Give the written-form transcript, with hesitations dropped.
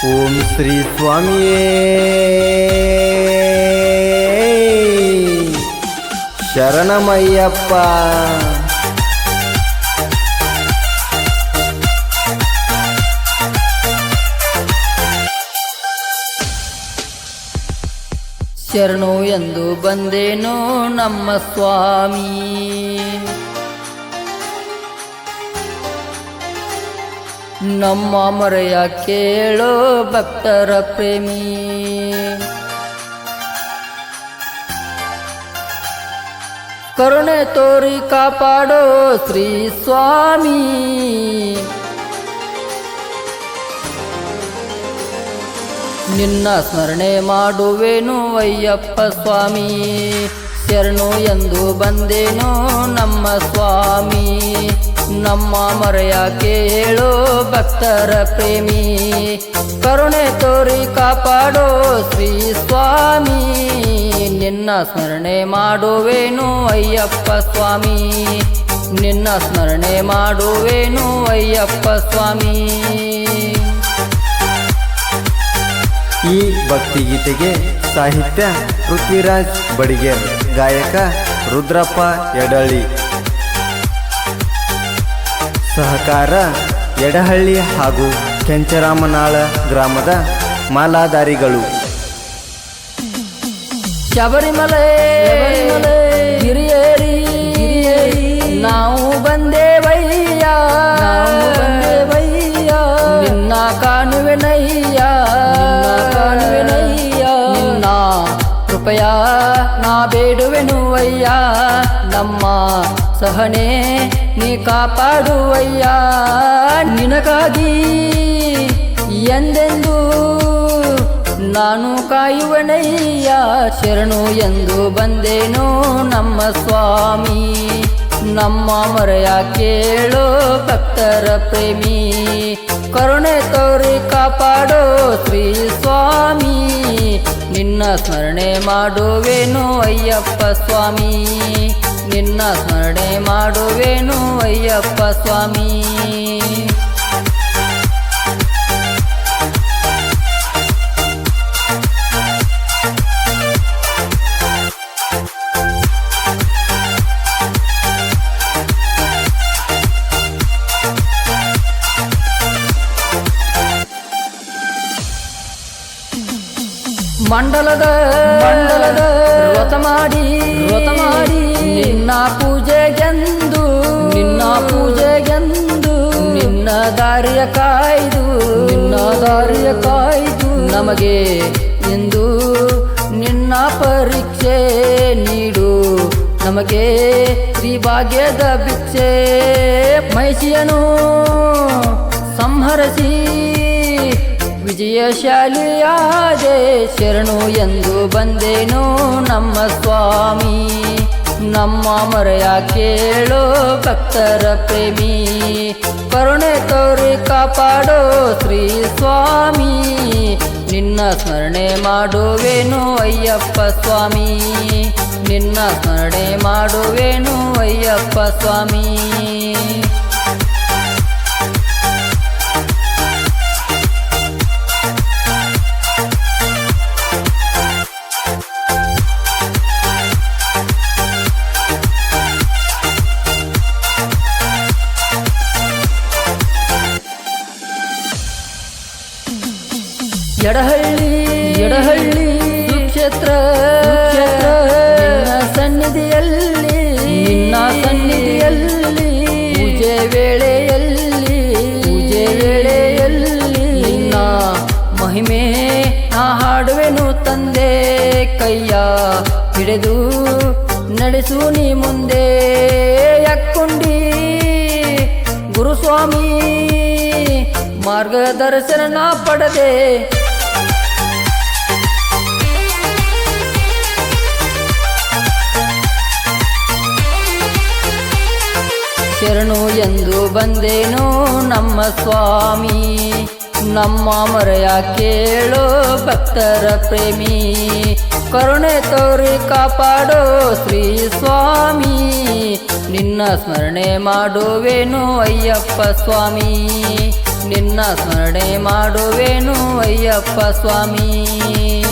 ಓಂ ಶ್ರೀ ಸ್ವಾಮಿಯೇ ಶರಣಮಯ್ಯಪ್ಪ. ಶರಣು ಎಂದು ಬಂದೇನೋ ನಮ್ಮ ಸ್ವಾಮಿ, ನಮ್ಮ ಮೊರೆಯ ಕೇಳೋ ಭಕ್ತರ ಪ್ರೇಮಿ. ಕರುಣೆ ತೋರಿ ಕಾಪಾಡೋ ಶ್ರೀ ಸ್ವಾಮಿ, ನಿನ್ನ ಸ್ಮರಣೆ ಮಾಡುವೆನು ಅಯ್ಯಪ್ಪ ಸ್ವಾಮಿ. ಶರಣು ಎಂದು ಬಂದೇನೋ ನಮ್ಮ ಸ್ವಾಮಿ, ನಮ್ಮ ಮೊರೆಯ ಕೇಳೋ ಭಕ್ತರ ಪ್ರೇಮಿ. ಕರುಣೆ ತೋರಿ ಕಾಪಾಡೋ ಶ್ರೀ ಸ್ವಾಮಿ, ನಿನ್ನ ಸ್ಮರಣೆ ಮಾಡುವೆನು ಅಯ್ಯಪ್ಪ ಸ್ವಾಮಿ, ನಿನ್ನ ಸ್ಮರಣೆ ಮಾಡುವೆನು ಅಯ್ಯಪ್ಪ ಸ್ವಾಮಿ. ಈ ಭಕ್ತಿಗೀತೆಗೆ ಸಾಹಿತ್ಯ ಪೃಥ್ವಿರಾಜ್ ಬಡಿಗೇರ್, ಗಾಯಕ ರುದ್ರಪ್ಪ ಯಡಹಳ್ಳಿ, ಸಹಕಾರ ಯಡಹಳ್ಳಿ ಹಾಗೂ ಕೆಂಚರಾಮನಾಳ ಗ್ರಾಮದ ಮಾಲಾಧಾರಿಗಳು. ಶಬರಿಮಲೆ ಗಿರಿಯೇರಿ ನಾವು ಬಂದೇವಯ್ಯ, ನಿನ್ನ ಕಾಣುವೆನಯ್ಯ, ನಿನ್ನ ಕೃಪೆಯ ನಾ ಬೇಡುವೆನು ಅಯ್ಯ. ನಮ್ಮ ಸಹನೆ ನೀ ಕಾಪಾಡುವಯ್ಯ, ನಿನಗಾಗಿ ಎಂದೆಂದು ನಾನು ಕಾಯುವನಯ್ಯ. ಶರಣು ಎಂದು ಬಂದೇನೋ ನಮ್ಮ ಸ್ವಾಮಿ, ನಮ್ಮ ಮೊರೆಯ ಕೇಳೋ ಭಕ್ತರ ಪ್ರೇಮಿ. ಕರುಣೆ ತೋರಿ ಕಾಪಾಡೋ ಶ್ರೀ ಸ್ವಾಮಿ, ನಿನ್ನ ಸ್ಮರಣೆ ಮಾಡುವೆನು ಅಯ್ಯಪ್ಪ ಸ್ವಾಮಿ, ನಿನ್ನ ಸ್ಮರಣೆ ಮಾಡುವೆನು ಅಯ್ಯಪ್ಪ ಸ್ವಾಮಿ. ಮಂಡಲದ ವ್ರತ ಮಾಡಿ ನಿನ್ನ ಪೂಜೆಗೆಂದು ನಿನ್ನ ದಾರಿಯ ಕಾಯ್ದು ನಮಗೆ ಎಂದು ನಿನ್ನ ಪರೀಕ್ಷೆ ನೀಡು, ನಮಗೆ ಶ್ರೀಭಾಗ್ಯದ ಭಿಕ್ಷೆ. ಮಹಿಷಿಯನು ಸಂಹರಿಸಿ ವಿಜಯಶಾಲಿಯಾದೆ, ಶರಣು ಎಂದು ಬಂದೇನೋ ನಮ್ಮ ಸ್ವಾಮಿ, ನಮ್ಮ ಮೊರೆಯ ಕೇಳೋ ಭಕ್ತರ ಪ್ರೇಮಿ. ಕರುಣೆ ತೋರಿ ಕಾಪಾಡೋ ಶ್ರೀ ಸ್ವಾಮಿ, ನಿನ್ನ ಸ್ಮರಣೆ ಮಾಡುವೆನು ಅಯ್ಯಪ್ಪ ಸ್ವಾಮಿ, ನಿನ್ನ ಸ್ಮರಣೆ ಮಾಡುವೆನು ಅಯ್ಯಪ್ಪ ಸ್ವಾಮಿ. ಎಡಹಳ್ಳಿ ಸುಕ್ಷೇತ್ರ ನಿನ್ನ ಸನ್ನಿಧಿಯಲ್ಲಿ ಪೂಜೆ ವೇಳೆಯಲ್ಲಿ ನಿನ್ನ ಮಹಿಮೆ ನಾ ಹಾಡುವೆನು ತಂದೆ. ಕೈಯ ಹಿಡಿದು ನಡೆಸು ನೀ ಮುಂದೆ, ಯಕ್ಕುಂಡಿ ಗುರುಸ್ವಾಮಿ ಮಾರ್ಗದರ್ಶನ ಪಡೆದೆ. ಶರಣು ಎಂದು ಬಂದೇನೋ ನಮ್ಮ ಸ್ವಾಮಿ, ನಮ್ಮ ಮೊರೆಯ ಕೇಳೋ ಭಕ್ತರ ಪ್ರೇಮಿ. ಕರುಣೆ ತೋರಿ ಕಾಪಾಡೋ ಶ್ರೀ ಸ್ವಾಮಿ, ನಿನ್ನ ಸ್ಮರಣೆ ಮಾಡುವೆನು ಅಯ್ಯಪ್ಪ ಸ್ವಾಮಿ, ನಿನ್ನ ಸ್ಮರಣೆ ಮಾಡುವೆನು ಅಯ್ಯಪ್ಪ ಸ್ವಾಮಿ.